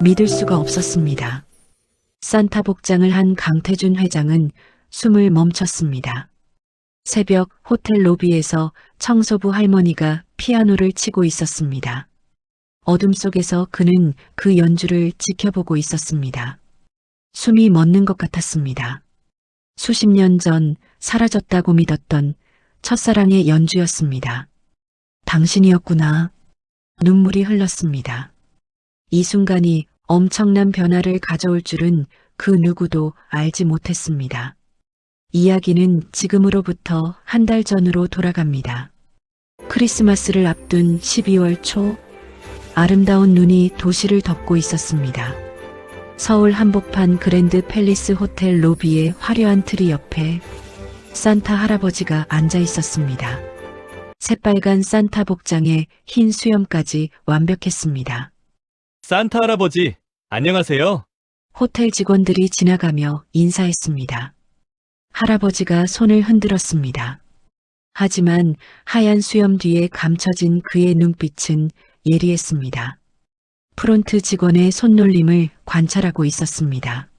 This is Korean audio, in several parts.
믿을 수가 없었습니다. 산타 복장을 한 강태준 회장은 숨을 멈췄습니다. 새벽 호텔 로비에서 청소부 할머니가 피아노를 치고 있었습니다. 어둠 속에서 그는 그 연주를 지켜보고 있었습니다. 숨이 멎는 것 같았습니다. 수십 년 전 사라졌다고 믿었던 첫사랑의 연주였습니다. 당신이었구나. 눈물이 흘렀습니다. 이 순간이 엄청난 변화를 가져올 줄은 그 누구도 알지 못했습니다. 이야기는 지금으로부터 한 달 전으로 돌아갑니다. 크리스마스를 앞둔 12월 초, 아름다운 눈이 도시를 덮고 있었습니다. 서울 한복판 그랜드 팰리스 호텔 로비의 화려한 트리 옆에 산타 할아버지가 앉아 있었습니다. 새빨간 산타 복장에 흰 수염까지 완벽했습니다. 산타 할아버지, 안녕하세요. 호텔 직원들이 지나가며 인사했습니다. 할아버지가 손을 흔들었습니다. 하지만 하얀 수염 뒤에 감춰진 그의 눈빛은 예리했습니다. 프론트 직원의 손놀림을 관찰하고 있었습니다.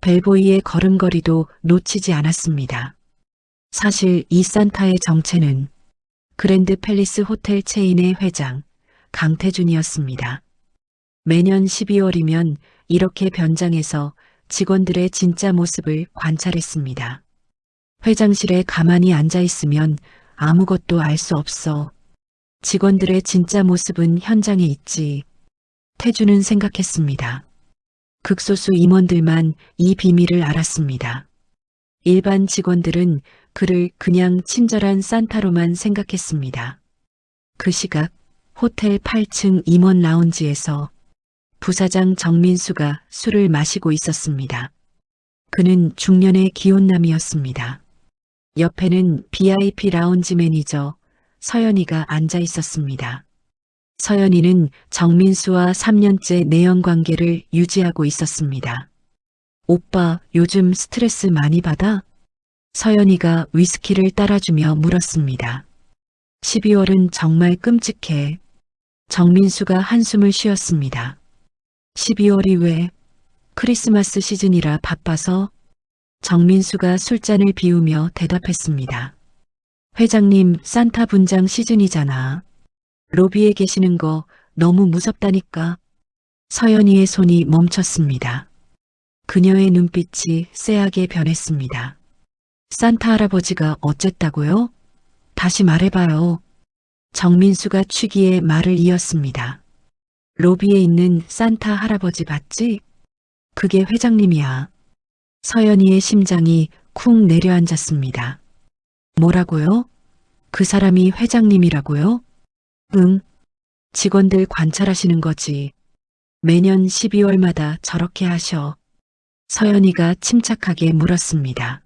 벨보이의 걸음걸이도 놓치지 않았습니다. 사실 이 산타의 정체는 그랜드 팰리스 호텔 체인의 회장 강태준이었습니다. 매년 12월이면 이렇게 변장해서 직원들의 진짜 모습을 관찰했습니다. 회장실에 가만히 앉아 있으면 아무것도 알 수 없어. 직원들의 진짜 모습은 현장에 있지. 태준은 생각했습니다. 극소수 임원들만 이 비밀을 알았습니다. 일반 직원들은 그를 그냥 친절한 산타로만 생각했습니다. 그 시각 호텔 8층 임원 라운지에서 부사장 정민수가 술을 마시고 있었습니다. 그는 중년의 기혼남이었습니다. 옆에는 VIP 라운지 매니저 서연이가 앉아 있었습니다. 서연이는 정민수와 3년째 내연 관계를 유지하고 있었습니다. 오빠, 요즘 스트레스 많이 받아? 서연이가 위스키를 따라주며 물었습니다. 12월은 정말 끔찍해. 정민수가 한숨을 쉬었습니다. 12월이 왜? 크리스마스 시즌이라 바빠서? 정민수가 술잔을 비우며 대답했습니다. 회장님, 산타 분장 시즌이잖아. 로비에 계시는 거 너무 무섭다니까. 서연이의 손이 멈췄습니다. 그녀의 눈빛이 쎄하게 변했습니다. 산타 할아버지가 어쨌다고요? 다시 말해봐요. 정민수가 취기에 말을 이었습니다. 로비에 있는 산타 할아버지 봤지? 그게 회장님이야. 서연이의 심장이 쿵 내려앉았습니다. 뭐라고요? 그 사람이 회장님이라고요? 응. 직원들 관찰하시는 거지. 매년 12월마다 저렇게 하셔. 서연이가 침착하게 물었습니다.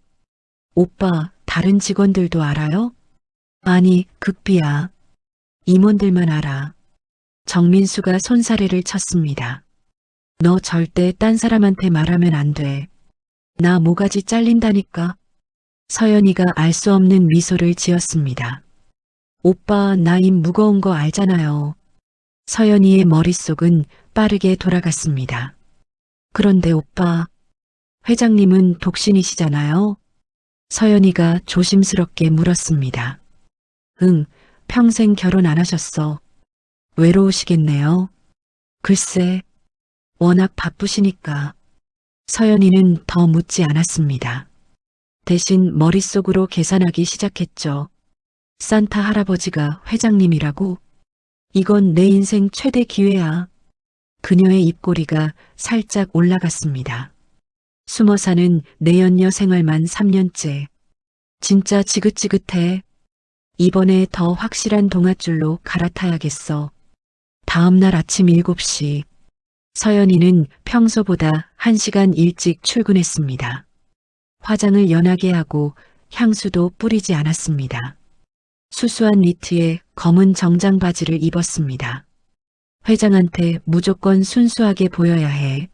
오빠, 다른 직원들도 알아요? 아니, 극비야. 임원들만 알아. 정민수가 손사래를 쳤습니다. 너 절대 딴 사람한테 말하면 안 돼. 나 모가지 잘린다니까. 서연이가 알 수 없는 미소를 지었습니다. 오빠, 나 입 무거운 거 알잖아요. 서연이의 머릿속은 빠르게 돌아갔습니다. 그런데 오빠, 회장님은 독신이시잖아요. 서연이가 조심스럽게 물었습니다. 응, 평생 결혼 안 하셨어. 외로우시겠네요. 글쎄, 워낙 바쁘시니까. 서연이는 더 묻지 않았습니다. 대신 머릿속으로 계산하기 시작했죠. 산타 할아버지가 회장님이라고? 이건 내 인생 최대 기회야. 그녀의 입꼬리가 살짝 올라갔습니다. 숨어 사는 내연녀 생활만 3년째. 진짜 지긋지긋해. 이번에 더 확실한 동아줄로 갈아타야겠어. 다음 날 아침 7시. 서연이는 평소보다 1시간 일찍 출근했습니다. 화장을 연하게 하고 향수도 뿌리지 않았습니다. 수수한 니트에 검은 정장 바지를 입었습니다. 회장한테 무조건 순수하게 보여야 해.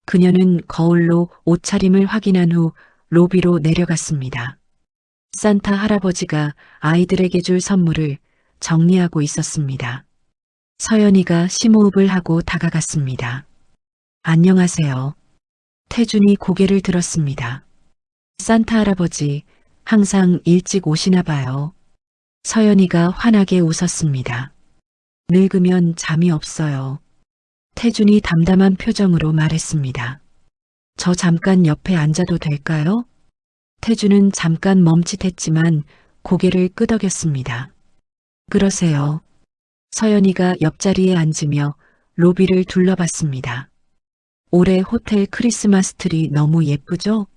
그녀는 거울로 옷차림을 확인한 후 로비로 내려갔습니다. 산타 할아버지가 아이들에게 줄 선물을 정리하고 있었습니다. 서연이가 심호흡을 하고 다가갔습니다. 안녕하세요. 태준이 고개를 들었습니다. 산타 할아버지, 항상 일찍 오시나 봐요. 서연이가 환하게 웃었습니다. 늙으면 잠이 없어요. 태준이 담담한 표정으로 말했습니다. 저 잠깐 옆에 앉아도 될까요? 태준은 잠깐 멈칫했지만 고개를 끄덕였습니다. 그러세요. 서연이가 옆자리에 앉으며 로비를 둘러봤습니다. 올해 호텔 크리스마스 트리 너무 예쁘죠?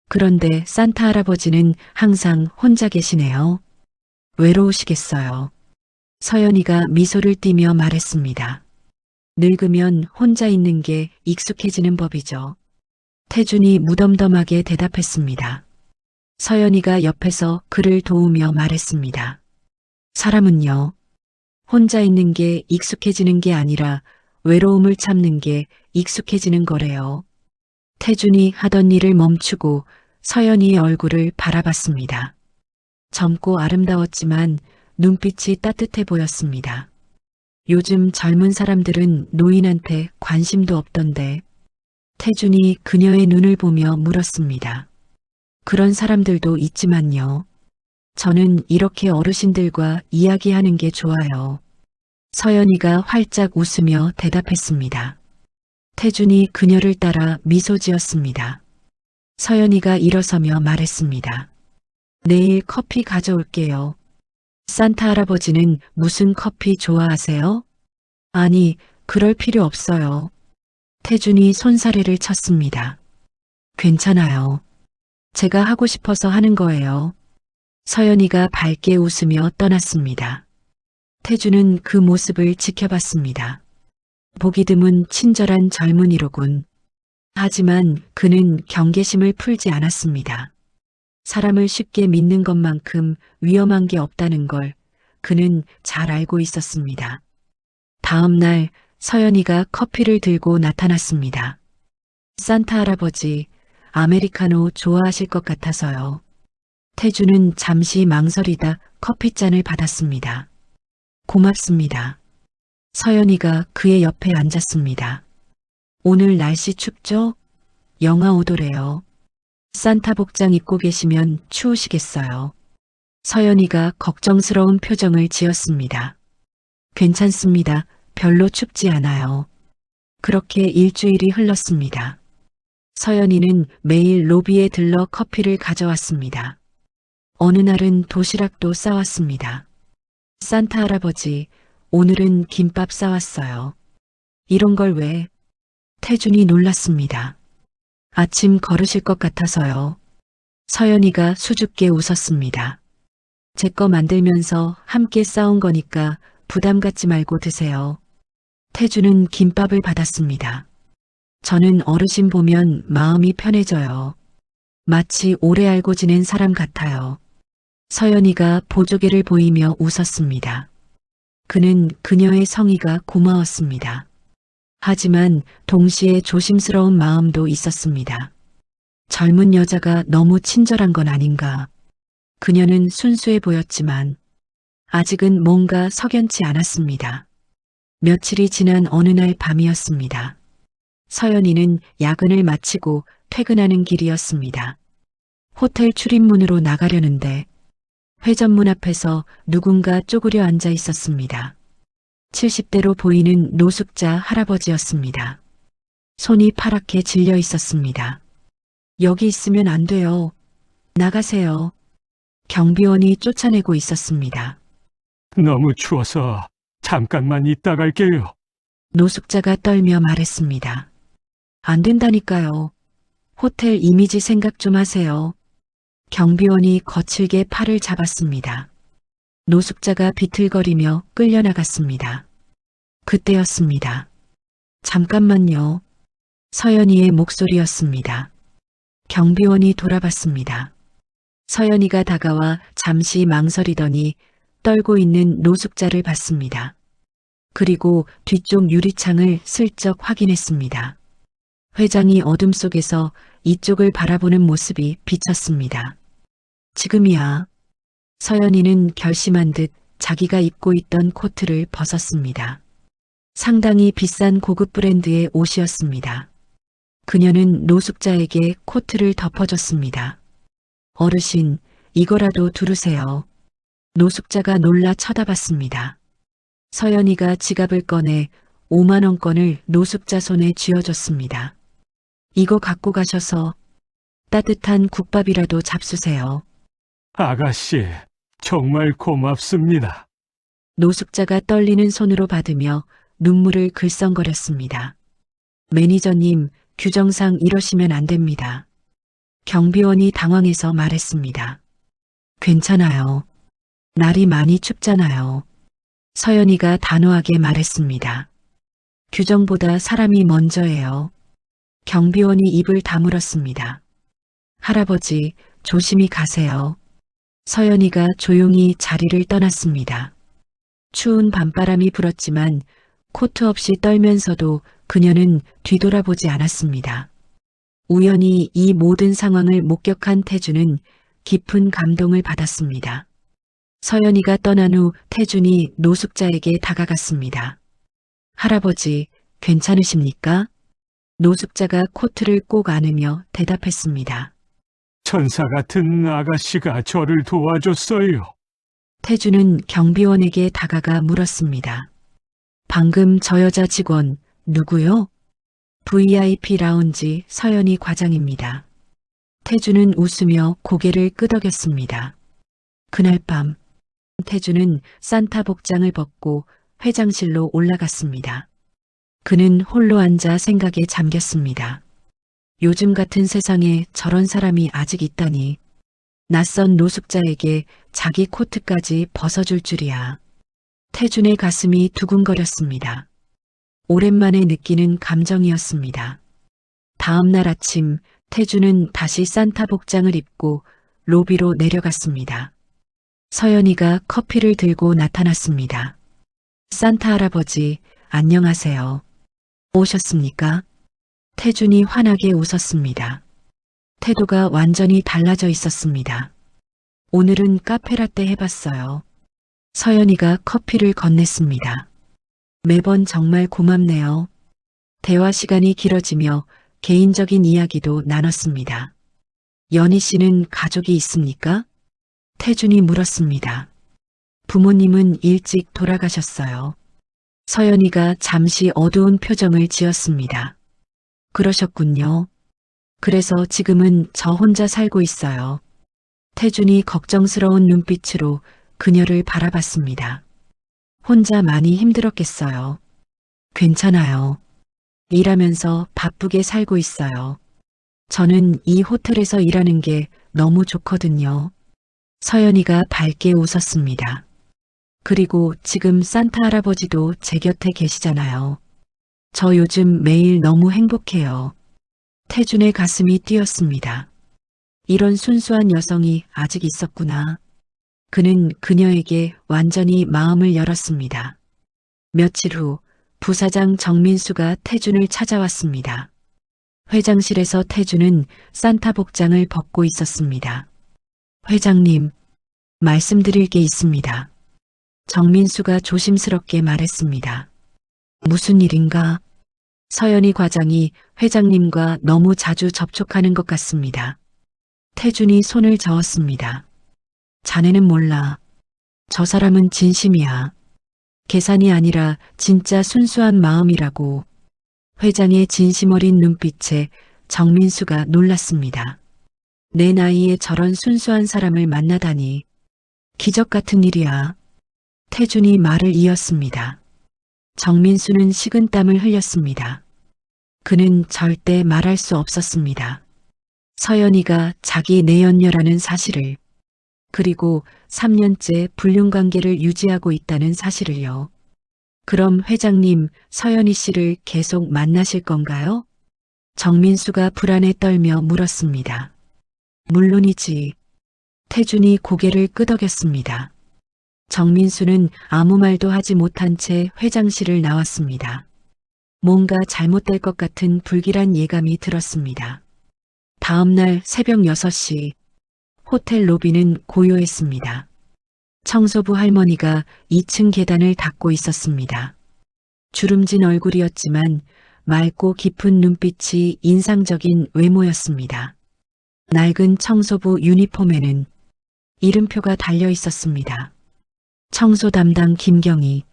그런데 산타 할아버지는 항상 혼자 계시네요. 외로우시겠어요. 서연이가 미소를 띠며 말했습니다. 늙으면 혼자 있는 게 익숙해지는 법이죠. 태준이 무덤덤하게 대답했습니다. 서연이가 옆에서 그를 도우며 말했습니다. 사람은요, 혼자 있는 게 익숙해지는 게 아니라 외로움을 참는 게 익숙해지는 거래요. 태준이 하던 일을 멈추고 서연이의 얼굴을 바라봤습니다. 젊고 아름다웠지만 눈빛이 따뜻해 보였습니다. 요즘 젊은 사람들은 노인한테 관심도 없던데. 태준이 그녀의 눈을 보며 물었습니다. 그런 사람들도 있지만요. 저는 이렇게 어르신들과 이야기하는 게 좋아요. 서연이가 활짝 웃으며 대답했습니다. 태준이 그녀를 따라 미소 지었습니다. 서연이가 일어서며 말했습니다. 내일 커피 가져올게요. 산타 할아버지는 무슨 커피 좋아하세요? 아니, 그럴 필요 없어요. 태준이 손사래를 쳤습니다. 괜찮아요. 제가 하고 싶어서 하는 거예요. 서연이가 밝게 웃으며 떠났습니다. 태준은 그 모습을 지켜봤습니다. 보기 드문 친절한 젊은이로군. 하지만 그는 경계심을 풀지 않았습니다. 사람을 쉽게 믿는 것만큼 위험한 게 없다는 걸 그는 잘 알고 있었습니다. 다음 날 서연이가 커피를 들고 나타났습니다. 산타 할아버지, 아메리카노 좋아하실 것 같아서요. 태준은 잠시 망설이다 커피잔을 받았습니다. 고맙습니다. 서연이가 그의 옆에 앉았습니다. 오늘 날씨 춥죠? 영하 5도래요. 산타 복장 입고 계시면 추우시겠어요. 서연이가 걱정스러운 표정을 지었습니다. 괜찮습니다. 별로 춥지 않아요. 그렇게 일주일이 흘렀습니다. 서연이는 매일 로비에 들러 커피를 가져왔습니다. 어느 날은 도시락도 싸왔습니다. 산타 할아버지, 오늘은 김밥 싸왔어요. 이런 걸 왜? 태준이 놀랐습니다. 아침 걸으실 것 같아서요. 서연이가 수줍게 웃었습니다. 제 거 만들면서 함께 싸운 거니까 부담 갖지 말고 드세요. 태준은 김밥을 받았습니다. 저는 어르신 보면 마음이 편해져요. 마치 오래 알고 지낸 사람 같아요. 서연이가 보조개를 보이며 웃었습니다. 그는 그녀의 성의가 고마웠습니다. 하지만 동시에 조심스러운 마음도 있었습니다. 젊은 여자가 너무 친절한 건 아닌가. 그녀는 순수해 보였지만 아직은 뭔가 석연치 않았습니다. 며칠이 지난 어느 날 밤이었습니다. 서연이는 야근을 마치고 퇴근하는 길이었습니다. 호텔 출입문으로 나가려는데 회전문 앞에서 누군가 쪼그려 앉아 있었습니다. 70대로 보이는 노숙자 할아버지였습니다. 손이 파랗게 질려 있었습니다. 여기 있으면 안 돼요. 나가세요. 경비원이 쫓아내고 있었습니다. 너무 추워서 잠깐만 있다 갈게요. 노숙자가 떨며 말했습니다. 안 된다니까요. 호텔 이미지 생각 좀 하세요. 경비원이 거칠게 팔을 잡았습니다. 노숙자가 비틀거리며 끌려나갔습니다. 그때였습니다. 잠깐만요. 서연이의 목소리였습니다. 경비원이 돌아봤습니다. 서연이가 다가와 잠시 망설이더니 떨고 있는 노숙자를 봤습니다. 그리고 뒤쪽 유리창을 슬쩍 확인했습니다. 회장이 어둠 속에서 이쪽을 바라보는 모습이 비쳤습니다. 지금이야. 서연이는 결심한 듯 자기가 입고 있던 코트를 벗었습니다. 상당히 비싼 고급 브랜드의 옷이었습니다. 그녀는 노숙자에게 코트를 덮어줬습니다. 어르신, 이거라도 두르세요. 노숙자가 놀라 쳐다봤습니다. 서연이가 지갑을 꺼내 5만 원권을 노숙자 손에 쥐어줬습니다. 이거 갖고 가셔서 따뜻한 국밥이라도 잡수세요. 아가씨, 정말 고맙습니다. 노숙자가 떨리는 손으로 받으며 눈물을 글썽거렸습니다. 매니저님, 규정상 이러시면 안 됩니다. 경비원이 당황해서 말했습니다. 괜찮아요. 날이 많이 춥잖아요. 서연이가 단호하게 말했습니다. 규정보다 사람이 먼저예요. 경비원이 입을 다물었습니다. 할아버지, 조심히 가세요. 서연이가 조용히 자리를 떠났습니다. 추운 밤바람이 불었지만 코트 없이 떨면서도 그녀는 뒤돌아보지 않았습니다. 우연히 이 모든 상황을 목격한 태준은 깊은 감동을 받았습니다. 서연이가 떠난 후 태준이 노숙자에게 다가갔습니다. 할아버지, 괜찮으십니까? 노숙자가 코트를 꼭 안으며 대답했습니다. 천사 같은 아가씨가 저를 도와줬어요. 태준은 경비원에게 다가가 물었습니다. 방금 저 여자 직원 누구요? VIP 라운지 서연이 과장입니다. 태준은 웃으며 고개를 끄덕였습니다. 그날 밤 태준은 산타 복장을 벗고 회장실로 올라갔습니다. 그는 홀로 앉아 생각에 잠겼습니다. 요즘 같은 세상에 저런 사람이 아직 있다니. 낯선 노숙자에게 자기 코트까지 벗어줄 줄이야. 태준의 가슴이 두근거렸습니다. 오랜만에 느끼는 감정이었습니다. 다음 날 아침 태준은 다시 산타 복장을 입고 로비로 내려갔습니다. 서연이가 커피를 들고 나타났습니다. 산타 할아버지, 안녕하세요. 오셨습니까? 태준이 환하게 웃었습니다. 태도가 완전히 달라져 있었습니다. 오늘은 카페라떼 해봤어요. 서연이가 커피를 건넸습니다. 매번 정말 고맙네요. 대화 시간이 길어지며 개인적인 이야기도 나눴습니다. 연희 씨는 가족이 있습니까? 태준이 물었습니다. 부모님은 일찍 돌아가셨어요. 서연이가 잠시 어두운 표정을 지었습니다. 그러셨군요. 그래서 지금은 저 혼자 살고 있어요. 태준이 걱정스러운 눈빛으로 그녀를 바라봤습니다. 혼자 많이 힘들었겠어요. 괜찮아요. 일하면서 바쁘게 살고 있어요. 저는 이 호텔에서 일하는 게 너무 좋거든요. 서연이가 밝게 웃었습니다. 그리고 지금 산타 할아버지도 제 곁에 계시잖아요. 저 요즘 매일 너무 행복해요. 태준의 가슴이 뛰었습니다. 이런 순수한 여성이 아직 있었구나. 그는 그녀에게 완전히 마음을 열었습니다. 며칠 후 부사장 정민수가 태준을 찾아왔습니다. 회장실에서 태준은 산타 복장을 벗고 있었습니다. 회장님, 말씀드릴 게 있습니다. 정민수가 조심스럽게 말했습니다. 무슨 일인가? 서연이 과장이 회장님과 너무 자주 접촉하는 것 같습니다. 태준이 손을 저었습니다. 자네는 몰라. 저 사람은 진심이야. 계산이 아니라 진짜 순수한 마음이라고. 회장의 진심 어린 눈빛에 정민수가 놀랐습니다. 내 나이에 저런 순수한 사람을 만나다니. 기적 같은 일이야. 태준이 말을 이었습니다. 정민수는 식은땀을 흘렸습니다. 그는 절대 말할 수 없었습니다. 서연이가 자기 내연녀라는 사실을, 그리고 3년째 불륜관계를 유지하고 있다는 사실을요. 그럼 회장님, 서연이 씨를 계속 만나실 건가요? 정민수가 불안에 떨며 물었습니다. 물론이지. 태준이 고개를 끄덕였습니다. 정민수는 아무 말도 하지 못한 채 회장실을 나왔습니다. 뭔가 잘못될 것 같은 불길한 예감이 들었습니다. 다음 날 새벽 6시, 호텔 로비는 고요했습니다. 청소부 할머니가 2층 계단을 닦고 있었습니다. 주름진 얼굴이었지만 맑고 깊은 눈빛이 인상적인 외모였습니다. 낡은 청소부 유니폼에는 이름표가 달려 있었습니다. 청소 담당 김경희.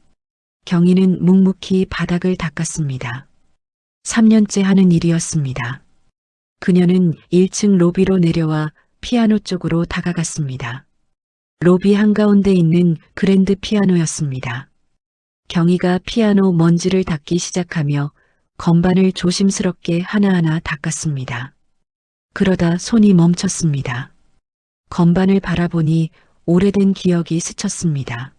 경희는 묵묵히 바닥을 닦았습니다. 3년째 하는 일이었습니다. 그녀는 1층 로비로 내려와 피아노 쪽으로 다가갔습니다. 로비 한가운데 있는 그랜드 피아노였습니다. 경희가 피아노 먼지를 닦기 시작하며 건반을 조심스럽게 하나하나 닦았습니다. 그러다 손이 멈췄습니다. 건반을 바라보니 오래된 기억이 스쳤습니다.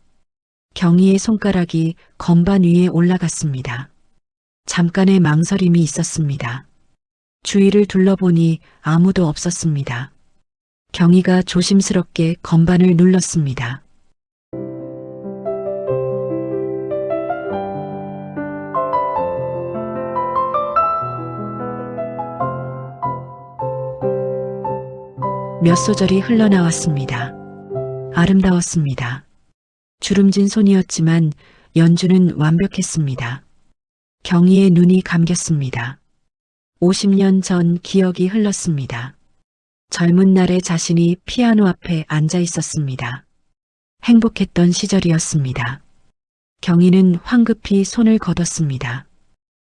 경희의 손가락이 건반 위에 올라갔습니다. 잠깐의 망설임이 있었습니다. 주위를 둘러보니 아무도 없었습니다. 경희가 조심스럽게 건반을 눌렀습니다. 몇 소절이 흘러나왔습니다. 아름다웠습니다. 주름진 손이었지만 연주는 완벽했습니다. 경희의 눈이 감겼습니다. 50년 전 기억이 흘렀습니다. 젊은 날의 자신이 피아노 앞에 앉아 있었습니다. 행복했던 시절이었습니다. 경희는 황급히 손을 거뒀습니다.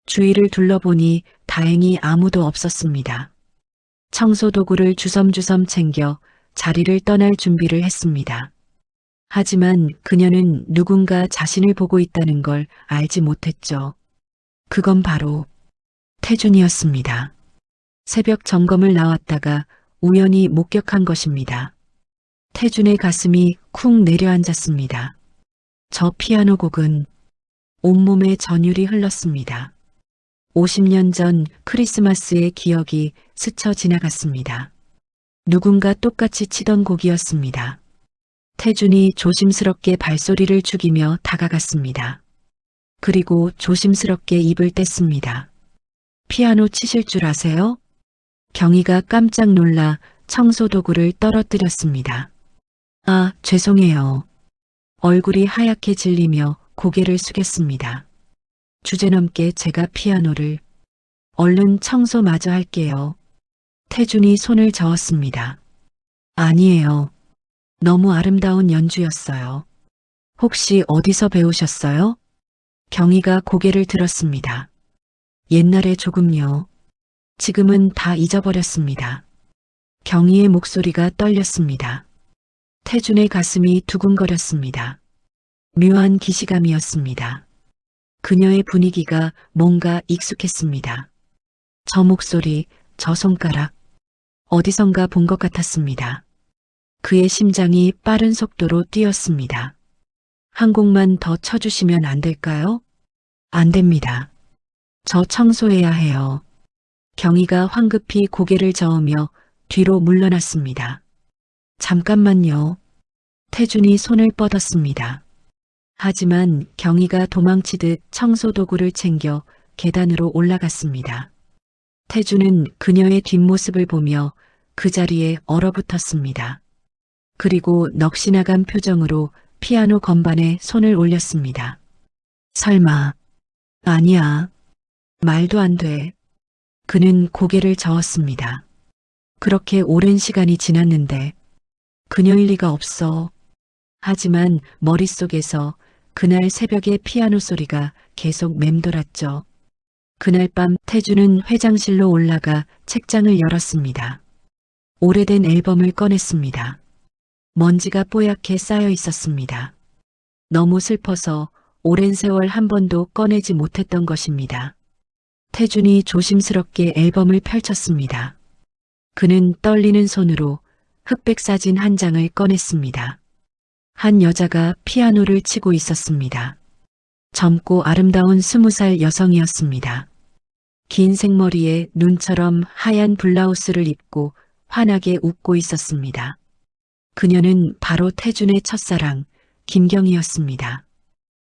주위를 둘러보니 다행히 아무도 없었습니다. 청소 도구를 주섬주섬 챙겨 자리를 떠날 준비를 했습니다. 하지만 그녀는 누군가 자신을 보고 있다는 걸 알지 못했죠. 그건 바로 태준이었습니다. 새벽 점검을 나왔다가 우연히 목격한 것입니다. 태준의 가슴이 쿵 내려앉았습니다. 저 피아노 곡은 온몸에 전율이 흘렀습니다. 50년 전 크리스마스의 기억이 스쳐 지나갔습니다. 누군가 똑같이 치던 곡이었습니다. 태준이 조심스럽게 발소리를 죽이며 다가갔습니다. 그리고 조심스럽게 입을 뗐습니다. 피아노 치실 줄 아세요? 경희가 깜짝 놀라 청소 도구를 떨어뜨렸습니다. 아, 죄송해요. 얼굴이 하얗게 질리며 고개를 숙였습니다. 주제넘게 제가 피아노를 얼른 청소 마저 할게요. 태준이 손을 저었습니다. 아니에요. 너무 아름다운 연주였어요. 혹시 어디서 배우셨어요? 경희가 고개를 들었습니다. 옛날에 조금요. 지금은 다 잊어버렸습니다. 경희의 목소리가 떨렸습니다. 태준의 가슴이 두근거렸습니다. 묘한 기시감이었습니다. 그녀의 분위기가 뭔가 익숙했습니다. 저 목소리, 저 손가락, 어디선가 본 것 같았습니다. 그의 심장이 빠른 속도로 뛰었습니다. 한 곡만 더 쳐주시면 안 될까요? 안 됩니다. 저 청소해야 해요. 경희가 황급히 고개를 저으며 뒤로 물러났습니다. 잠깐만요. 태준이 손을 뻗었습니다. 하지만 경희가 도망치듯 청소 도구를 챙겨 계단으로 올라갔습니다. 태준은 그녀의 뒷모습을 보며 그 자리에 얼어붙었습니다. 그리고 넋이 나간 표정으로 피아노 건반에 손을 올렸습니다. 설마, 아니야. 말도 안 돼. 그는 고개를 저었습니다. 그렇게 오랜 시간이 지났는데 그녀일 리가 없어. 하지만 머릿속에서 그날 새벽의 피아노 소리가 계속 맴돌았죠. 그날 밤 태준은 회장실로 올라가 책장을 열었습니다. 오래된 앨범을 꺼냈습니다. 먼지가 뽀얗게 쌓여 있었습니다. 너무 슬퍼서 오랜 세월 한 번도 꺼내지 못했던 것입니다. 태준이 조심스럽게 앨범을 펼쳤습니다. 그는 떨리는 손으로 흑백 사진 한 장을 꺼냈습니다. 한 여자가 피아노를 치고 있었습니다. 젊고 아름다운 20살 여성이었습니다. 긴 생머리에 눈처럼 하얀 블라우스를 입고 환하게 웃고 있었습니다. 그녀는 바로 태준의 첫사랑 김경희였습니다.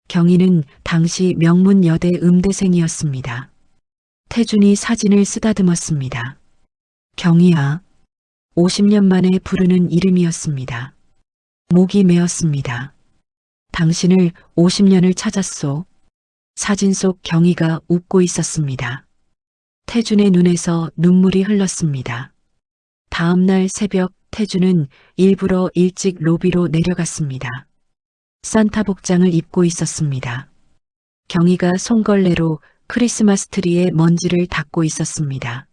경희는 당시 명문 여대 음대생이었습니다. 태준이 사진을 쓰다듬었습니다. 경희야. 50년 만에 부르는 이름이었습니다. 목이 메었습니다. 당신을 50년을 찾았소. 사진 속 경희가 웃고 있었습니다. 태준의 눈에서 눈물이 흘렀습니다. 다음 날 새벽 태준은 일부러 일찍 로비로 내려갔습니다. 산타 복장을 입고 있었습니다. 경희가 손걸레로 크리스마스 트리에 먼지를 닦고 있었습니다.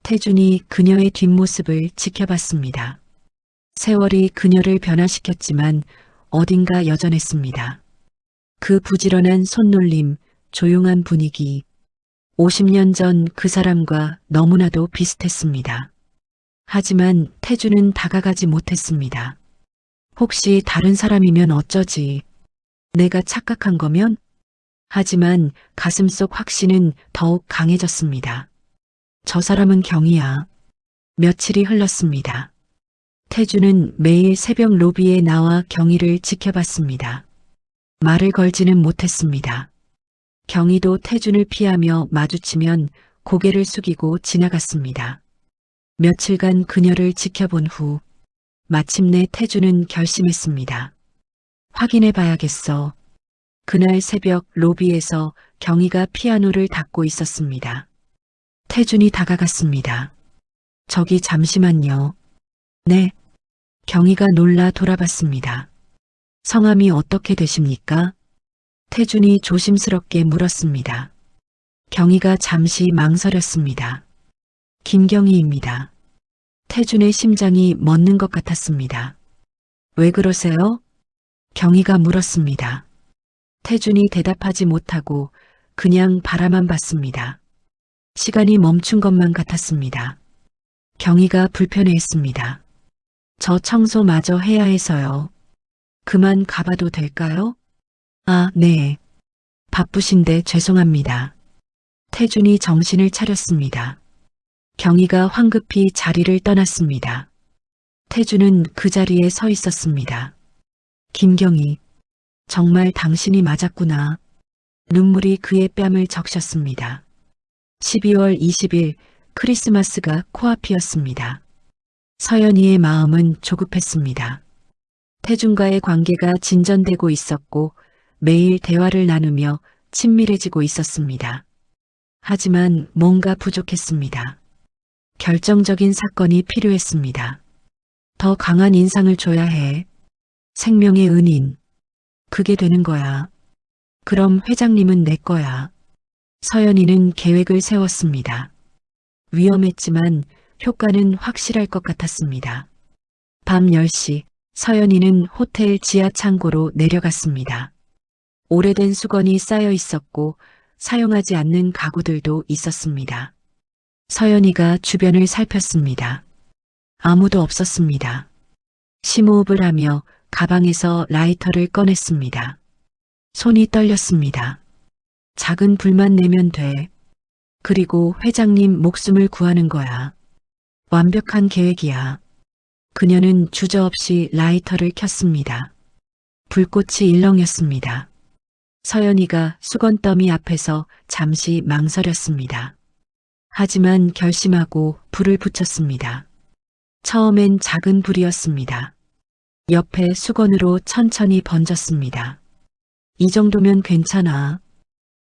태준이 그녀의 뒷모습을 지켜봤습니다. 세월이 그녀를 변화시켰지만 어딘가 여전했습니다. 그 부지런한 손놀림, 조용한 분위기, 50년 전 그 사람과 너무나도 비슷했습니다. 하지만 태준은 다가가지 못했습니다. 혹시 다른 사람이면 어쩌지? 내가 착각한 거면? 하지만 가슴속 확신은 더욱 강해졌습니다. 저 사람은 경희야. 며칠이 흘렀습니다. 태준은 매일 새벽 로비에 나와 경희를 지켜봤습니다. 말을 걸지는 못했습니다. 경희도 태준을 피하며 마주치면 고개를 숙이고 지나갔습니다. 며칠간 그녀를 지켜본 후 마침내 태준은 결심했습니다. 확인해 봐야겠어. 그날 새벽 로비에서 경희가 피아노를 닦고 있었습니다. 태준이 다가갔습니다. 저기 잠시만요. 네. 경희가 놀라 돌아봤습니다. 성함이 어떻게 되십니까? 태준이 조심스럽게 물었습니다. 경희가 잠시 망설였습니다. 김경희입니다. 태준의 심장이 멎는 것 같았습니다. 왜 그러세요? 경희가 물었습니다. 태준이 대답하지 못하고 그냥 바라만 봤습니다. 시간이 멈춘 것만 같았습니다. 경희가 불편해했습니다. 저 청소마저 해야 해서요. 그만 가봐도 될까요? 아, 네. 바쁘신데 죄송합니다. 태준이 정신을 차렸습니다. 경희가 황급히 자리를 떠났습니다. 태준은 그 자리에 서 있었습니다. 김경희, 정말 당신이 맞았구나. 눈물이 그의 뺨을 적셨습니다. 12월 20일 크리스마스가 코앞이었습니다. 서연이의 마음은 조급했습니다. 태준과의 관계가 진전되고 있었고 매일 대화를 나누며 친밀해지고 있었습니다. 하지만 뭔가 부족했습니다. 결정적인 사건이 필요했습니다. 더 강한 인상을 줘야 해. 생명의 은인. 그게 되는 거야. 그럼 회장님은 내 거야. 서연이는 계획을 세웠습니다. 위험했지만 효과는 확실할 것 같았습니다. 밤 10시 서연이는 호텔 지하 창고로 내려갔습니다. 오래된 수건이 쌓여 있었고 사용하지 않는 가구들도 있었습니다. 서연이가 주변을 살폈습니다. 아무도 없었습니다. 심호흡을 하며 가방에서 라이터를 꺼냈습니다. 손이 떨렸습니다. 작은 불만 내면 돼. 그리고 회장님 목숨을 구하는 거야. 완벽한 계획이야. 그녀는 주저없이 라이터를 켰습니다. 불꽃이 일렁였습니다. 서연이가 수건 더미 앞에서 잠시 망설였습니다. 하지만 결심하고 불을 붙였습니다. 처음엔 작은 불이었습니다. 옆에 수건으로 천천히 번졌습니다. 이 정도면 괜찮아.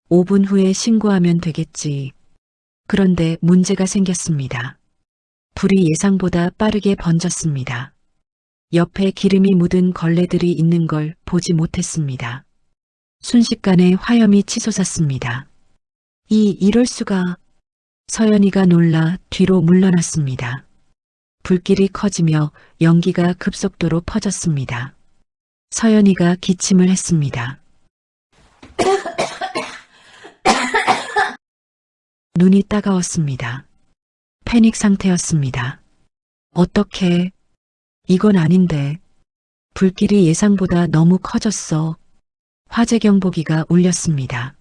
5분 후에 신고하면 되겠지. 그런데 문제가 생겼습니다. 불이 예상보다 빠르게 번졌습니다. 옆에 기름이 묻은 걸레들이 있는 걸 보지 못했습니다. 순식간에 화염이 치솟았습니다. 이럴 수가. 서연이가 놀라 뒤로 물러났습니다. 불길이 커지며 연기가 급속도로 퍼졌습니다. 서연이가 기침을 했습니다. 눈이 따가웠습니다. 패닉 상태였습니다. 어떻게? 이건 아닌데. 불길이 예상보다 너무 커졌어. 화재 경보기가 울렸습니다.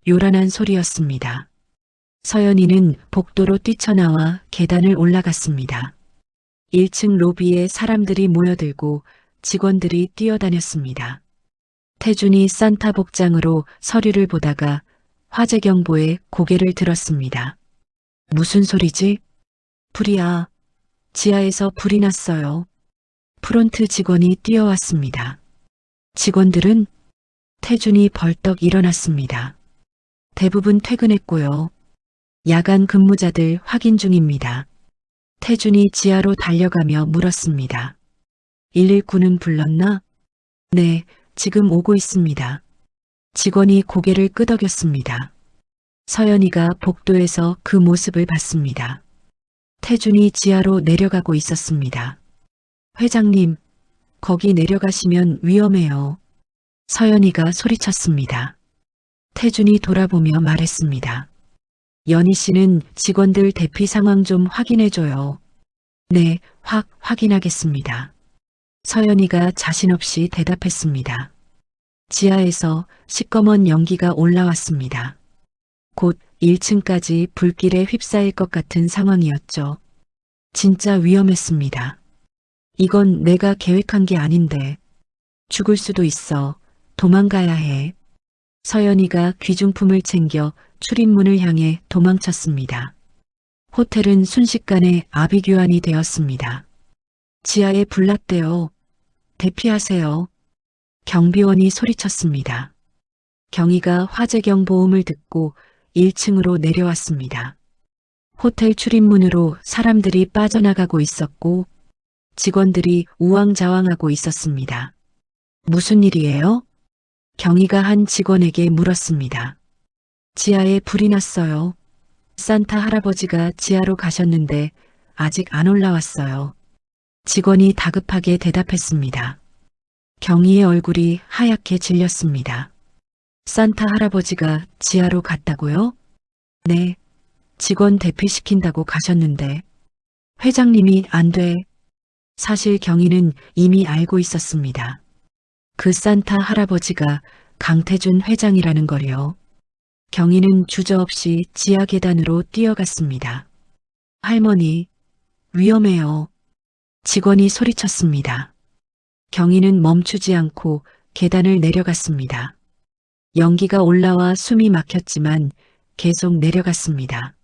요란한 소리였습니다. 서연이는 복도로 뛰쳐나와 계단을 올라갔습니다. 1층 로비에 사람들이 모여들고 직원들이 뛰어다녔습니다. 태준이 산타 복장으로 서류를 보다가 화재 경보에 고개를 들었습니다. 무슨 소리지? 불이야. 지하에서 불이 났어요. 프론트 직원이 뛰어왔습니다. 직원들은 태준이 벌떡 일어났습니다. 대부분 퇴근했고요. 야간 근무자들 확인 중입니다. 태준이 지하로 달려가며 물었습니다. 119는 불렀나? 네, 지금 오고 있습니다. 직원이 고개를 끄덕였습니다. 서연이가 복도에서 그 모습을 봤습니다. 태준이 지하로 내려가고 있었습니다. 회장님, 거기 내려가시면 위험해요. 서연이가 소리쳤습니다. 태준이 돌아보며 말했습니다. 연희 씨는 직원들 대피 상황 좀 확인해줘요. 네, 확인하겠습니다. 서연이가 자신없이 대답했습니다. 지하에서 시꺼먼 연기가 올라왔습니다. 곧 1층까지 불길에 휩싸일 것 같은 상황이었죠. 진짜 위험했습니다. 이건 내가 계획한 게 아닌데. 죽을 수도 있어. 도망가야 해. 서연이가 귀중품을 챙겨 출입문을 향해 도망쳤습니다. 호텔은 순식간에 아비규환이 되었습니다. 지하에 불났대요. 대피하세요. 경비원이 소리쳤습니다. 경희가 화재경 보험을 듣고 1층으로 내려왔습니다. 호텔 출입문으로 사람들이 빠져나가고 있었고 직원들이 우왕좌왕하고 있었습니다. 무슨 일이에요? 경희가 한 직원에게 물었습니다. 지하에 불이 났어요. 산타 할아버지가 지하로 가셨는데 아직 안 올라왔어요. 직원이 다급하게 대답했습니다. 경희의 얼굴이 하얗게 질렸습니다. 산타 할아버지가 지하로 갔다고요? 네, 직원 대피시킨다고 가셨는데. 회장님이 안 돼. 사실 경희는 이미 알고 있었습니다. 그 산타 할아버지가 강태준 회장이라는 걸요. 경희는 주저없이 지하 계단으로 뛰어갔습니다. 할머니, 위험해요. 직원이 소리쳤습니다. 경희는 멈추지 않고 계단을 내려갔습니다. 연기가 올라와 숨이 막혔지만 계속 내려갔습니다.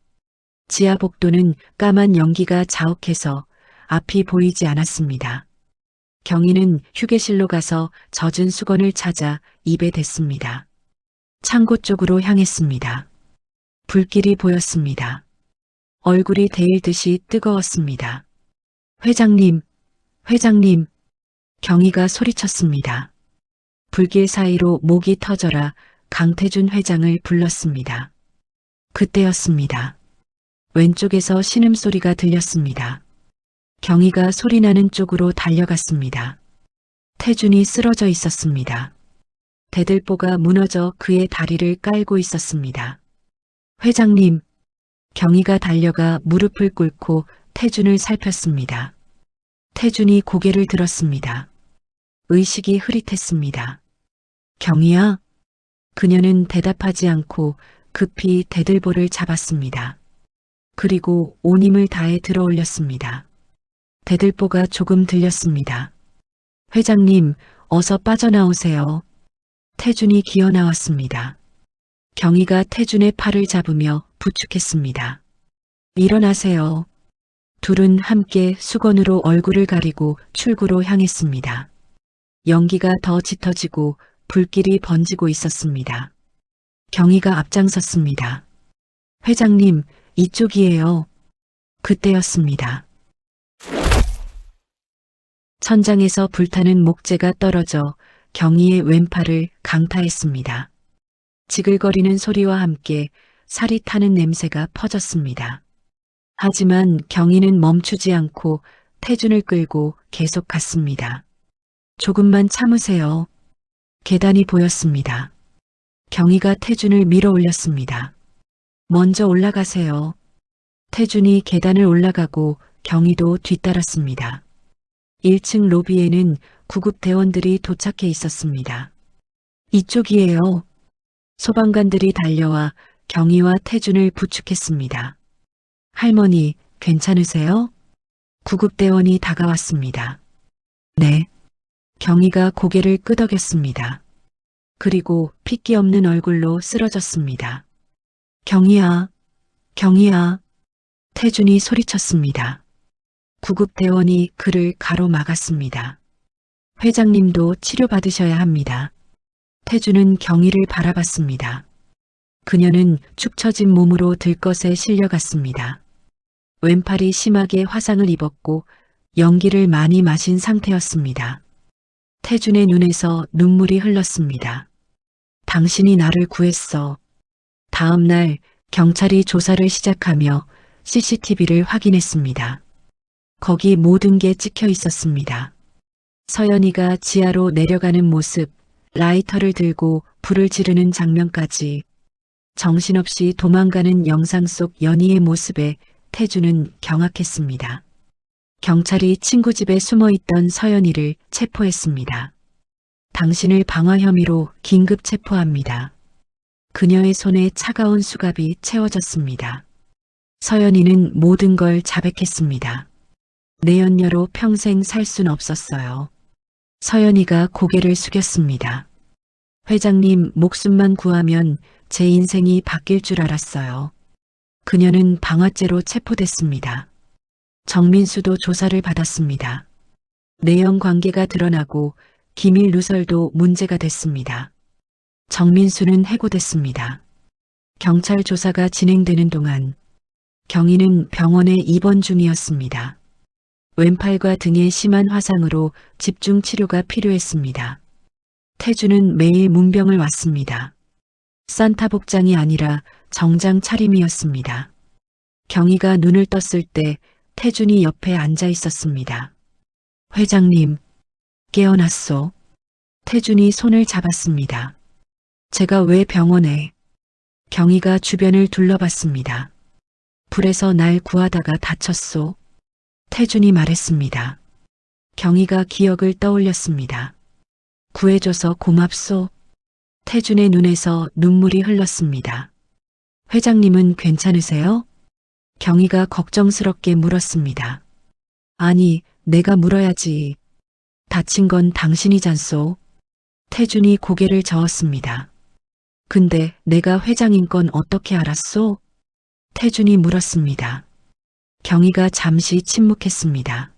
지하 복도는 까만 연기가 자욱해서 앞이 보이지 않았습니다. 경희는 휴게실로 가서 젖은 수건을 찾아 입에 댔습니다. 창고 쪽으로 향했습니다. 불길이 보였습니다. 얼굴이 데일듯이 뜨거웠습니다. 회장님, 회장님, 경희가 소리쳤습니다. 불길 사이로 목이 터져라 강태준 회장을 불렀습니다. 그때였습니다. 왼쪽에서 신음소리가 들렸습니다. 경희가 소리나는 쪽으로 달려갔습니다. 태준이 쓰러져 있었습니다. 대들보가 무너져 그의 다리를 깔고 있었습니다. 회장님, 경희가 달려가 무릎을 꿇고 태준을 살폈습니다. 태준이 고개를 들었습니다. 의식이 흐릿했습니다. 경희야? 그녀는 대답하지 않고 급히 대들보를 잡았습니다. 그리고 온 힘을 다해 들어 올렸습니다. 대들보가 조금 들렸습니다. 회장님, 어서 빠져나오세요. 태준이 기어 나왔습니다. 경희가 태준의 팔을 잡으며 부축했습니다. 일어나세요. 둘은 함께 수건으로 얼굴을 가리고 출구로 향했습니다. 연기가 더 짙어지고 불길이 번지고 있었습니다. 경희가 앞장섰습니다. 회장님, 이쪽이에요. 그때였습니다. 천장에서 불타는 목재가 떨어져 경희의 왼팔을 강타했습니다. 지글거리는 소리와 함께 살이 타는 냄새가 퍼졌습니다. 하지만 경희는 멈추지 않고 태준을 끌고 계속 갔습니다. 조금만 참으세요. 계단이 보였습니다. 경희가 태준을 밀어 올렸습니다. 먼저 올라가세요. 태준이 계단을 올라가고 경희도 뒤따랐습니다. 1층 로비에는 구급 대원들이 도착해 있었습니다. 이쪽이에요. 소방관들이 달려와 경희와 태준을 부축했습니다. 할머니, 괜찮으세요? 구급대원이 다가왔습니다. 네. 경희가 고개를 끄덕였습니다. 그리고 핏기 없는 얼굴로 쓰러졌습니다. 경희야, 경희야. 태준이 소리쳤습니다. 구급대원이 그를 가로막았습니다. 회장님도 치료받으셔야 합니다. 태주는 경희를 바라봤습니다. 그녀는 축 처진 몸으로 들것에 실려갔습니다. 왼팔이 심하게 화상을 입었고 연기를 많이 마신 상태였습니다. 태준의 눈에서 눈물이 흘렀습니다. 당신이 나를 구했어. 다음 날 경찰이 조사를 시작하며 CCTV를 확인했습니다. 거기 모든 게 찍혀 있었습니다. 서연이가 지하로 내려가는 모습, 라이터를 들고 불을 지르는 장면까지 정신없이 도망가는 영상 속 연희의 모습에 태주는 경악했습니다. 경찰이 친구 집에 숨어있던 서연이를 체포했습니다. 당신을 방화 혐의로 긴급 체포합니다. 그녀의 손에 차가운 수갑이 채워졌습니다. 서연이는 모든 걸 자백했습니다. 내연녀로 평생 살 순 없었어요. 서연이가 고개를 숙였습니다. 회장님 목숨만 구하면 제 인생이 바뀔 줄 알았어요. 그녀는 방화죄로 체포됐습니다. 정민수도 조사를 받았습니다. 내연 관계가 드러나고 기밀 누설도 문제가 됐습니다. 정민수는 해고됐습니다. 경찰 조사가 진행되는 동안 경희는 병원에 입원 중이었습니다. 왼팔과 등에 심한 화상으로 집중 치료가 필요했습니다. 태주는 매일 문병을 왔습니다. 산타 복장이 아니라 정장 차림이었습니다. 경희가 눈을 떴을 때 태준이 옆에 앉아 있었습니다. 회장님, 깨어났소. 태준이 손을 잡았습니다. 제가 왜 병원에? 경희가 주변을 둘러봤습니다. 불에서 날 구하다가 다쳤소. 태준이 말했습니다. 경희가 기억을 떠올렸습니다. 구해줘서 고맙소. 태준의 눈에서 눈물이 흘렀습니다. 회장님은 괜찮으세요? 경희가 걱정스럽게 물었습니다. 아니, 내가 물어야지. 다친 건 당신이잖소. 태준이 고개를 저었습니다. 근데 내가 회장인 건 어떻게 알았소? 태준이 물었습니다. 경희가 잠시 침묵했습니다.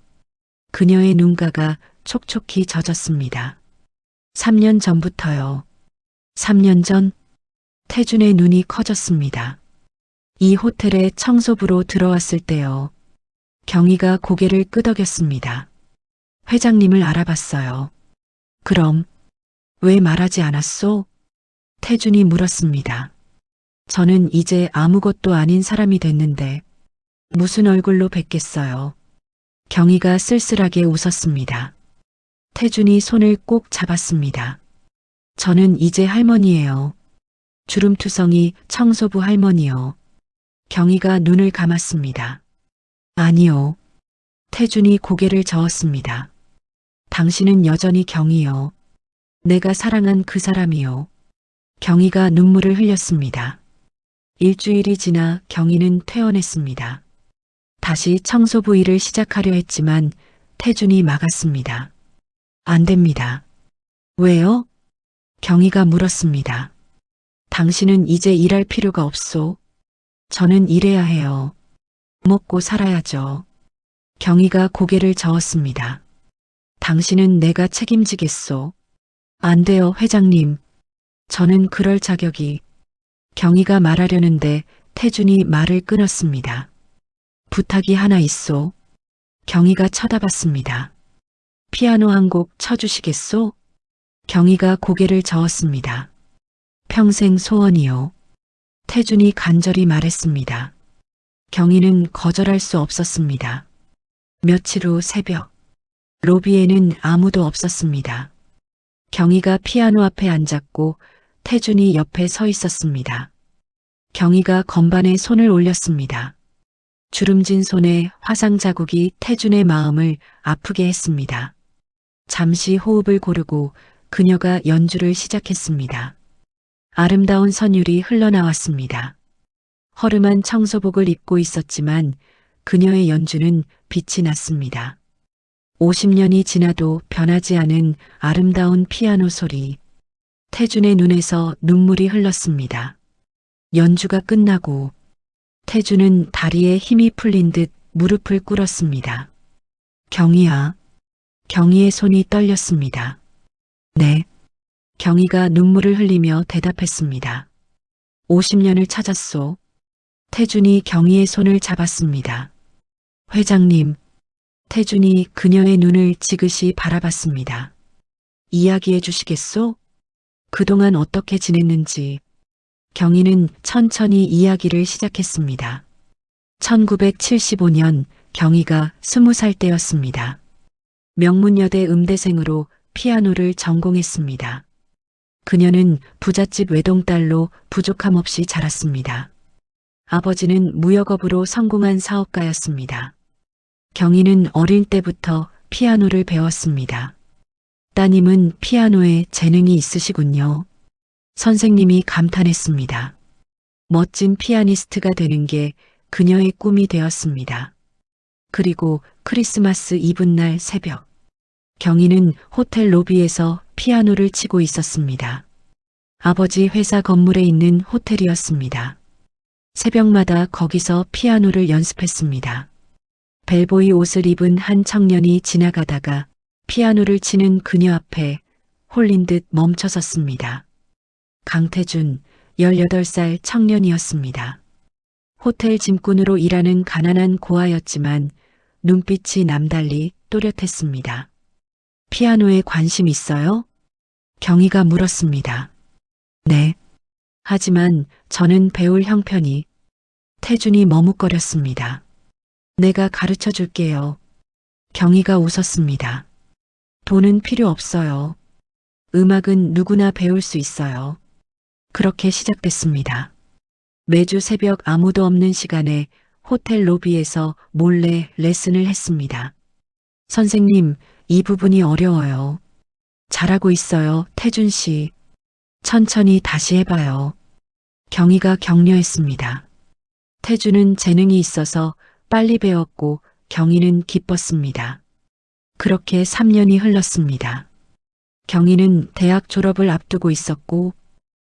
그녀의 눈가가 촉촉히 젖었습니다. 3년 전부터요. 3년 전? 태준의 눈이 커졌습니다. 이 호텔에 청소부로 들어왔을 때요. 경희가 고개를 끄덕였습니다. 회장님을 알아봤어요. 그럼 왜 말하지 않았소? 태준이 물었습니다. 저는 이제 아무것도 아닌 사람이 됐는데 무슨 얼굴로 뵙겠어요. 경희가 쓸쓸하게 웃었습니다. 태준이 손을 꼭 잡았습니다. 저는 이제 할머니예요. 주름투성이 청소부 할머니요. 경희가 눈을 감았습니다. 아니요. 태준이 고개를 저었습니다. 당신은 여전히 경희요. 내가 사랑한 그 사람이요. 경희가 눈물을 흘렸습니다. 일주일이 지나 경희는 퇴원했습니다. 다시 청소부 일을 시작하려 했지만 태준이 막았습니다. 안 됩니다. 왜요? 경희가 물었습니다. 당신은 이제 일할 필요가 없소. 저는 일해야 해요. 먹고 살아야죠. 경희가 고개를 저었습니다. 당신은 내가 책임지겠소. 안 돼요, 회장님. 저는 그럴 자격이. 경희가 말하려는데 태준이 말을 끊었습니다. 부탁이 하나 있소. 경희가 쳐다봤습니다. 피아노 한 곡 쳐주시겠소? 경희가 고개를 저었습니다. 평생 소원이요. 태준이 간절히 말했습니다. 경희는 거절할 수 없었습니다. 며칠 후 새벽, 로비에는 아무도 없었습니다. 경희가 피아노 앞에 앉았고 태준이 옆에 서 있었습니다. 경희가 건반에 손을 올렸습니다. 주름진 손에 화상 자국이 태준의 마음을 아프게 했습니다. 잠시 호흡을 고르고 그녀가 연주를 시작했습니다. 아름다운 선율이 흘러나왔습니다. 허름한 청소복을 입고 있었지만 그녀의 연주는 빛이 났습니다. 50년이 지나도 변하지 않은 아름다운 피아노 소리. 태준의 눈에서 눈물이 흘렀습니다. 연주가 끝나고 태준은 다리에 힘이 풀린 듯 무릎을 꿇었습니다. 경희야. 경희의 손이 떨렸습니다. 네. 경희가 눈물을 흘리며 대답했습니다. 50년을 찾았소. 태준이 경희의 손을 잡았습니다. 회장님. 태준이 그녀의 눈을 지그시 바라봤습니다. 이야기해 주시겠소? 그동안 어떻게 지냈는지. 경희는 천천히 이야기를 시작했습니다. 1975년 경희가 20살 때였습니다. 명문여대 음대생으로 피아노를 전공했습니다. 그녀는 부잣집 외동딸로 부족함 없이 자랐습니다. 아버지는 무역업으로 성공한 사업가였습니다. 경희는 어릴 때부터 피아노를 배웠습니다. 따님은 피아노에 재능이 있으시군요. 선생님이 감탄했습니다. 멋진 피아니스트가 되는 게 그녀의 꿈이 되었습니다. 그리고 크리스마스 이브날 새벽, 경희는 호텔 로비에서 피아노를 치고 있었습니다. 아버지 회사 건물에 있는 호텔이었습니다. 새벽마다 거기서 피아노를 연습했습니다. 벨보이 옷을 입은 한 청년이 지나가다가 피아노를 치는 그녀 앞에 홀린 듯 멈춰섰습니다. 강태준, 18살 청년이었습니다. 호텔 짐꾼으로 일하는 가난한 고아였지만 눈빛이 남달리 또렷했습니다. 피아노에 관심 있어요? 경희가 물었습니다. 네. 하지만 저는 배울 형편이. 태준이 머뭇거렸습니다. 내가 가르쳐 줄게요. 경희가 웃었습니다. 돈은 필요 없어요. 음악은 누구나 배울 수 있어요. 그렇게 시작됐습니다. 매주 새벽 아무도 없는 시간에 호텔 로비에서 몰래 레슨을 했습니다. 선생님, 이 부분이 어려워요. 잘하고 있어요, 태준 씨. 천천히 다시 해봐요. 경희가 격려했습니다. 태준은 재능이 있어서 빨리 배웠고 경희는 기뻤습니다. 그렇게 3년이 흘렀습니다. 경희는 대학 졸업을 앞두고 있었고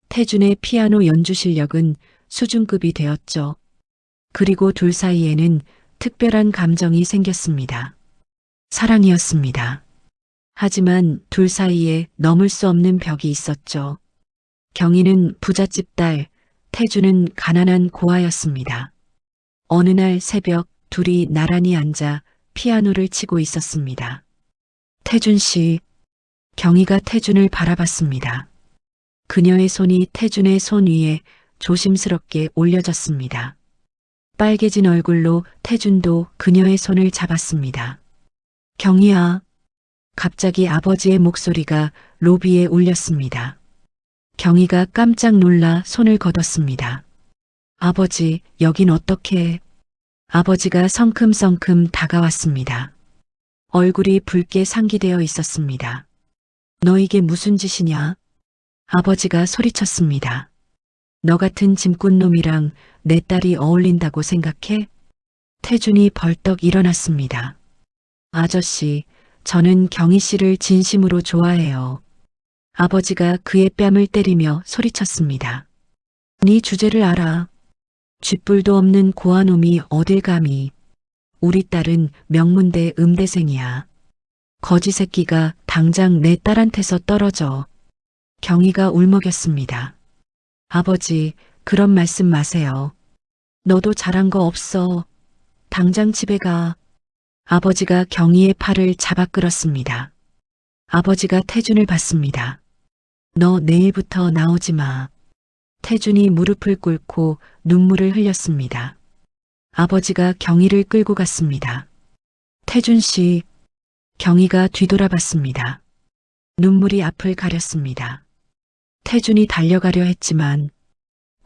태준의 피아노 연주 실력은 수준급이 되었죠. 그리고 둘 사이에는 특별한 감정이 생겼습니다. 사랑이었습니다. 하지만 둘 사이에 넘을 수 없는 벽이 있었죠. 경희는 부잣집 딸, 태준은 가난한 고아였습니다. 어느 날 새벽 둘이 나란히 앉아 피아노를 치고 있었습니다. 태준 씨, 경희가 태준을 바라봤습니다. 그녀의 손이 태준의 손 위에 조심스럽게 올려졌습니다. 빨개진 얼굴로 태준도 그녀의 손을 잡았습니다. 경희야. 갑자기 아버지의 목소리가 로비에 울렸습니다. 경희가 깜짝 놀라 손을 걷었습니다. 아버지, 여긴 어떻게? 아버지가 성큼성큼 다가왔습니다. 얼굴이 붉게 상기되어 있었습니다. 너 이게 무슨 짓이냐? 아버지가 소리쳤습니다. 너 같은 짐꾼놈이랑 내 딸이 어울린다고 생각해? 태준이 벌떡 일어났습니다. 아저씨, 저는 경희 씨를 진심으로 좋아해요. 아버지가 그의 뺨을 때리며 소리쳤습니다. 네 주제를 알아. 쥐뿔도 없는 고아놈이 어딜 감히. 우리 딸은 명문대 음대생이야. 거지 새끼가 당장 내 딸한테서 떨어져. 경희가 울먹였습니다. 아버지, 그런 말씀 마세요. 너도 잘한 거 없어. 당장 집에 가. 아버지가 경희의 팔을 잡아 끌었습니다. 아버지가 태준을 봤습니다. 너 내일부터 나오지 마. 태준이 무릎을 꿇고 눈물을 흘렸습니다. 아버지가 경희를 끌고 갔습니다. 태준 씨, 경희가 뒤돌아봤습니다. 눈물이 앞을 가렸습니다. 태준이 달려가려 했지만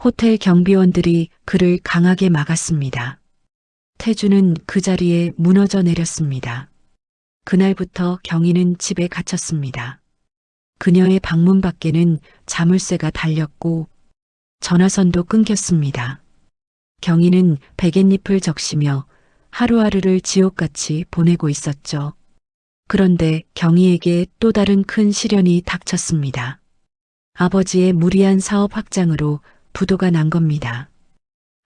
호텔 경비원들이 그를 강하게 막았습니다. 태준은 그 자리에 무너져 내렸습니다. 그날부터 경희는 집에 갇혔습니다. 그녀의 방문 밖에는 자물쇠가 달렸고 전화선도 끊겼습니다. 경희는 베갯잎을 적시며 하루하루를 지옥같이 보내고 있었죠. 그런데 경희에게 또 다른 큰 시련이 닥쳤습니다. 아버지의 무리한 사업 확장으로 부도가 난 겁니다.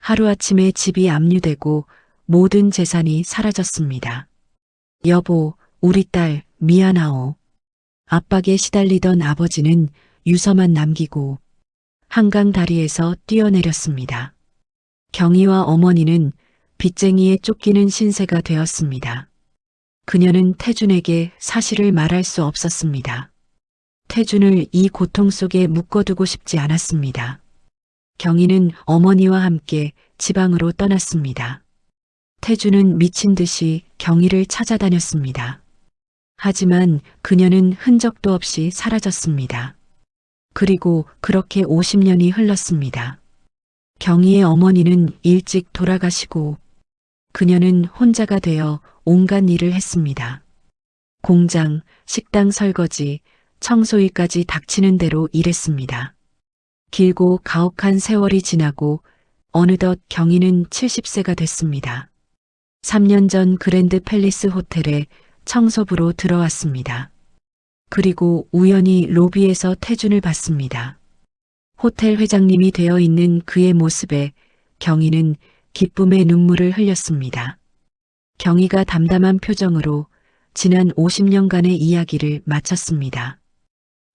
하루아침에 집이 압류되고 모든 재산이 사라졌습니다. 여보, 우리 딸, 미안하오. 압박에 시달리던 아버지는 유서만 남기고 한강 다리에서 뛰어내렸습니다. 경희와 어머니는 빚쟁이에 쫓기는 신세가 되었습니다. 그녀는 태준에게 사실을 말할 수 없었습니다. 태준을 이 고통 속에 묶어두고 싶지 않았습니다. 경희는 어머니와 함께 지방으로 떠났습니다. 태준은 미친 듯이 경희를 찾아다녔습니다. 하지만 그녀는 흔적도 없이 사라졌습니다. 그리고 그렇게 50년이 흘렀습니다. 경희의 어머니는 일찍 돌아가시고 그녀는 혼자가 되어 온갖 일을 했습니다. 공장, 식당 설거지, 청소일까지 닥치는 대로 일했습니다. 길고 가혹한 세월이 지나고 어느덧 경희는 70세가 됐습니다. 3년 전 그랜드 팰리스 호텔에 청소부로 들어왔습니다. 그리고 우연히 로비에서 태준을 봤습니다. 호텔 회장님이 되어 있는 그의 모습에 경희는 기쁨의 눈물을 흘렸습니다. 경희가 담담한 표정으로 지난 50년간의 이야기를 마쳤습니다.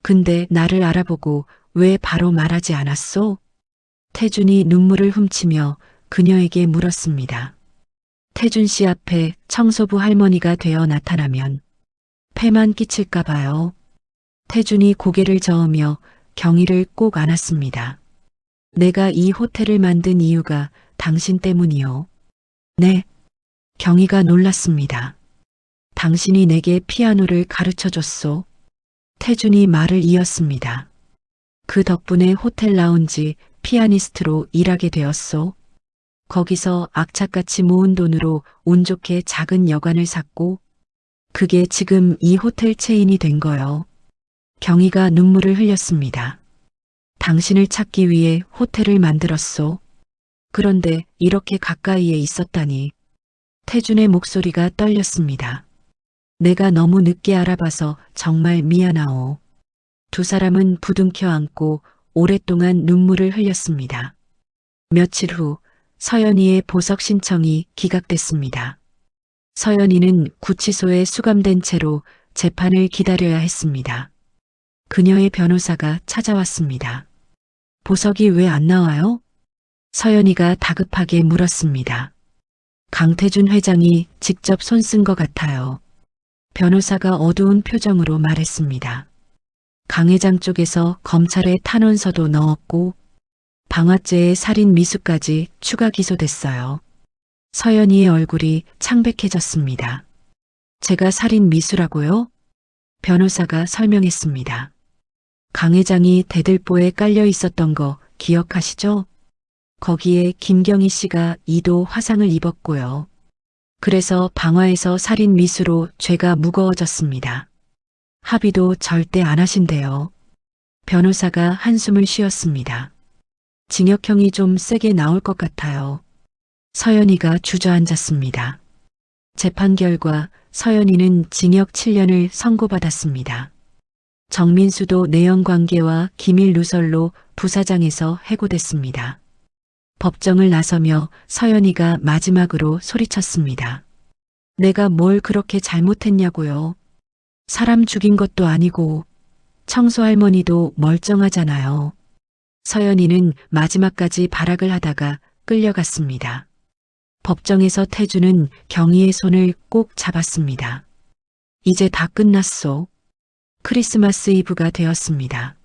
근데 나를 알아보고 왜 바로 말하지 않았소? 태준이 눈물을 훔치며 그녀에게 물었습니다. 태준 씨 앞에 청소부 할머니가 되어 나타나면 폐만 끼칠까 봐요. 태준이 고개를 저으며 경희를 꼭 안았습니다. 내가 이 호텔을 만든 이유가 당신 때문이요. 네. 경희가 놀랐습니다. 당신이 내게 피아노를 가르쳐 줬소. 태준이 말을 이었습니다. 그 덕분에 호텔 라운지 피아니스트로 일하게 되었소. 거기서 악착같이 모은 돈으로 운 좋게 작은 여관을 샀고 그게 지금 이 호텔 체인이 된 거요. 경희가 눈물을 흘렸습니다. 당신을 찾기 위해 호텔을 만들었소. 그런데 이렇게 가까이에 있었다니. 태준의 목소리가 떨렸습니다. 내가 너무 늦게 알아봐서 정말 미안하오. 두 사람은 부둥켜 안고 오랫동안 눈물을 흘렸습니다. 며칠 후 서연이의 보석 신청이 기각됐습니다. 서연이는 구치소에 수감된 채로 재판을 기다려야 했습니다. 그녀의 변호사가 찾아왔습니다. 보석이 왜 안 나와요? 서연이가 다급하게 물었습니다. 강태준 회장이 직접 손 쓴 것 같아요. 변호사가 어두운 표정으로 말했습니다. 강 회장 쪽에서 검찰에 탄원서도 넣었고 방화죄의 살인 미수까지 추가 기소됐어요. 서연이의 얼굴이 창백해졌습니다. 제가 살인 미수라고요? 변호사가 설명했습니다. 강 회장이 대들보에 깔려 있었던 거 기억하시죠? 거기에 김경희 씨가 2도 화상을 입었고요. 그래서 방화에서 살인 미수로 죄가 무거워졌습니다. 합의도 절대 안 하신대요. 변호사가 한숨을 쉬었습니다. 징역형이 좀 세게 나올 것 같아요. 서연이가 주저앉았습니다. 재판 결과 서연이는 징역 7년을 선고받았습니다. 정민수도 내연관계와 기밀 누설로 부사장에서 해고됐습니다. 법정을 나서며 서연이가 마지막으로 소리쳤습니다. 내가 뭘 그렇게 잘못했냐고요. 사람 죽인 것도 아니고 청소 할머니도 멀쩡하잖아요. 서연이는 마지막까지 발악을 하다가 끌려갔습니다. 법정에서 태준은 경희의 손을 꼭 잡았습니다. 이제 다 끝났소. 크리스마스 이브가 되었습니다.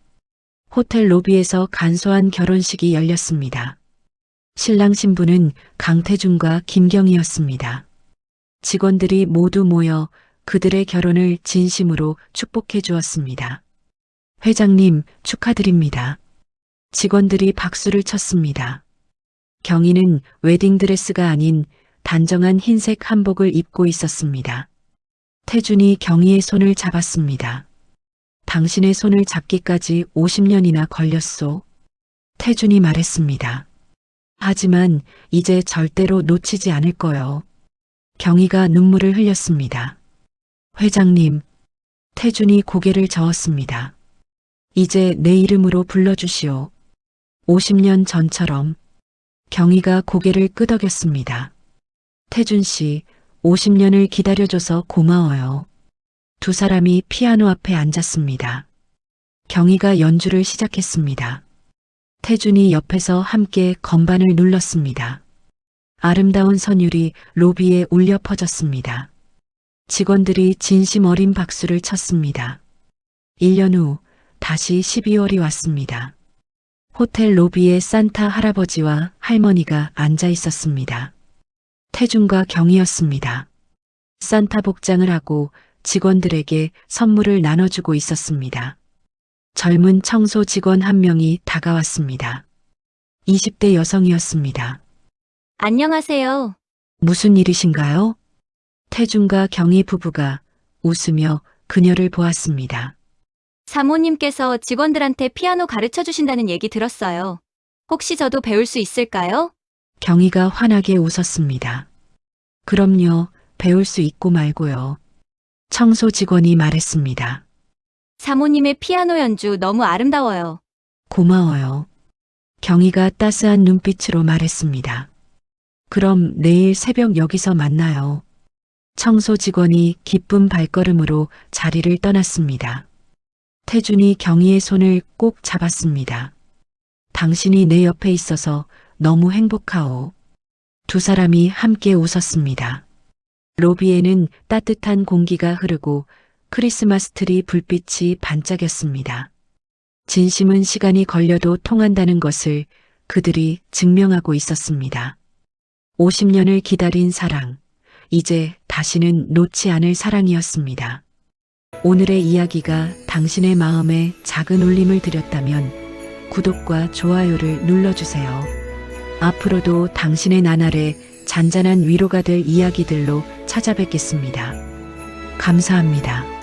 호텔 로비에서 간소한 결혼식이 열렸습니다. 신랑 신부는 강태준과 김경희였습니다. 직원들이 모두 모여 그들의 결혼을 진심으로 축복해 주었습니다. 회장님, 축하드립니다. 직원들이 박수를 쳤습니다. 경희는 웨딩드레스가 아닌 단정한 흰색 한복을 입고 있었습니다. 태준이 경희의 손을 잡았습니다. 당신의 손을 잡기까지 50년이나 걸렸소. 태준이 말했습니다. 하지만 이제 절대로 놓치지 않을 거요. 경희가 눈물을 흘렸습니다. 회장님, 태준이 고개를 저었습니다. 이제 내 이름으로 불러주시오. 50년 전처럼. 경희가 고개를 끄덕였습니다. 태준 씨, 50년을 기다려줘서 고마워요. 두 사람이 피아노 앞에 앉았습니다. 경희가 연주를 시작했습니다. 태준이 옆에서 함께 건반을 눌렀습니다. 아름다운 선율이 로비에 울려 퍼졌습니다. 직원들이 진심 어린 박수를 쳤습니다. 1년 후 다시 12월이 왔습니다. 호텔 로비에 산타 할아버지와 할머니가 앉아 있었습니다. 태준과 경희였습니다. 산타 복장을 하고 직원들에게 선물을 나눠주고 있었습니다. 젊은 청소 직원 한 명이 다가왔습니다. 20대 여성이었습니다. 안녕하세요. 무슨 일이신가요? 태준과 경희 부부가 웃으며 그녀를 보았습니다. 사모님께서 직원들한테 피아노 가르쳐 주신다는 얘기 들었어요. 혹시 저도 배울 수 있을까요? 경희가 환하게 웃었습니다. 그럼요, 배울 수 있고 말고요. 청소 직원이 말했습니다. 사모님의 피아노 연주 너무 아름다워요. 고마워요. 경희가 따스한 눈빛으로 말했습니다. 그럼 내일 새벽 여기서 만나요. 청소 직원이 기쁜 발걸음으로 자리를 떠났습니다. 태준이 경희의 손을 꼭 잡았습니다. 당신이 내 옆에 있어서 너무 행복하오. 두 사람이 함께 웃었습니다. 로비에는 따뜻한 공기가 흐르고 크리스마스 트리 불빛이 반짝였습니다. 진심은 시간이 걸려도 통한다는 것을 그들이 증명하고 있었습니다. 50년을 기다린 사랑, 이제 다시는 놓지 않을 사랑이었습니다. 오늘의 이야기가 당신의 마음에 작은 울림을 드렸다면 구독과 좋아요를 눌러주세요. 앞으로도 당신의 나날에 잔잔한 위로가 될 이야기들로 찾아뵙겠습니다. 감사합니다.